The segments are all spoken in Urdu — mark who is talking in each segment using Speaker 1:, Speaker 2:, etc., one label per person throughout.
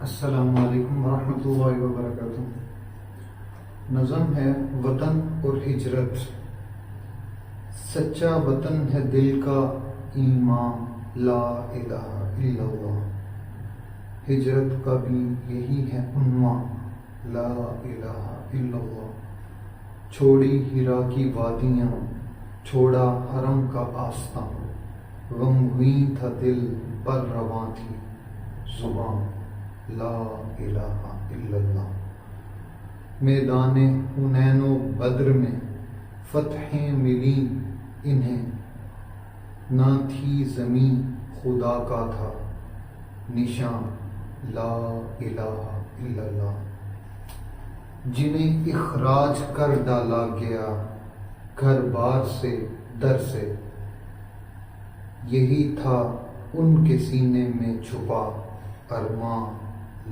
Speaker 1: السلام علیکم ورحمۃ اللہ وبرکاتہ۔ نظم ہے وطن اور ہجرت۔ سچا وطن ہے دل کا ایمان، لا الہ الا اللہ۔ ہجرت کا بھی یہی ہے عنوان، لا الہ الا اللہ۔ چھوڑی ہیرا کی وادیاں، چھوڑا حرم کا آستاں، غم ہوئی تھا دل پر رواں تھی زباں، لا الہ الا اللہ۔ میدان حنین و بدر میں فتحیں ملیں انہیں، نہ تھی زمیں خدا کا تھا نشاں، لا الہ الا اللہ۔ جنہیں اخراج کر ڈالا گیا گھر بار سے در سے، یہی تھا ان کے سینے میں چھپا ارماں،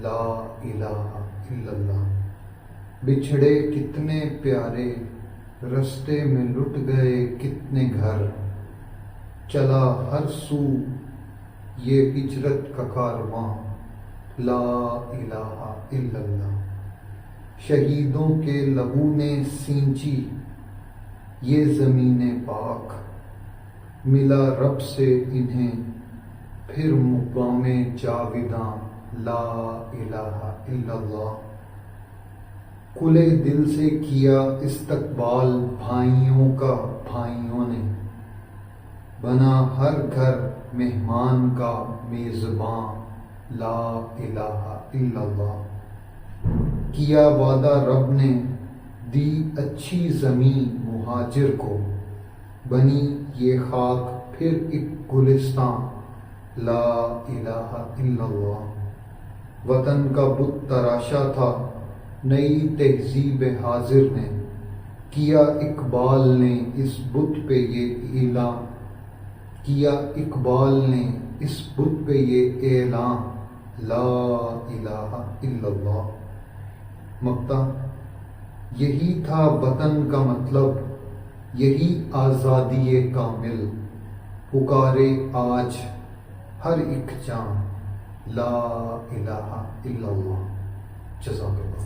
Speaker 1: لا الہ الا اللہ۔ بچھڑے کتنے پیارے، رستے میں لٹ گئے کتنے گھر، چلا ہر سو یہ ہجرت کا کارواں، لا الہ الا اللہ۔ شہیدوں کے لہو نے سینچی یہ زمین پاک، ملا رب سے انہیں پھر مقام جاویداں، لا الہ الا اللہ۔ کھلے دل سے کیا استقبال بھائیوں کا بھائیوں نے، بنا ہر گھر مہمان کا میزباں، لا الہ الا اللہ۔ کیا وعدہ رب نے دی اچھی زمین مہاجر کو، بنی یہ خاک پھر ایک گلستان، لا الہ الا اللہ۔ وطن کا بت تراشا تھا نئی تہذیب حاضر نے، کیا اقبال نے اس بت پہ یہ اعلان، کیا اقبال نے اس بت پہ یہ اعلان، لا الہ الا اللہ۔ مقطع یہی تھا وطن کا مطلب، یہی آزادی کامل، پکارے آج ہر ایک جان، لا الہ الا اللہ۔ جزاک اللہ۔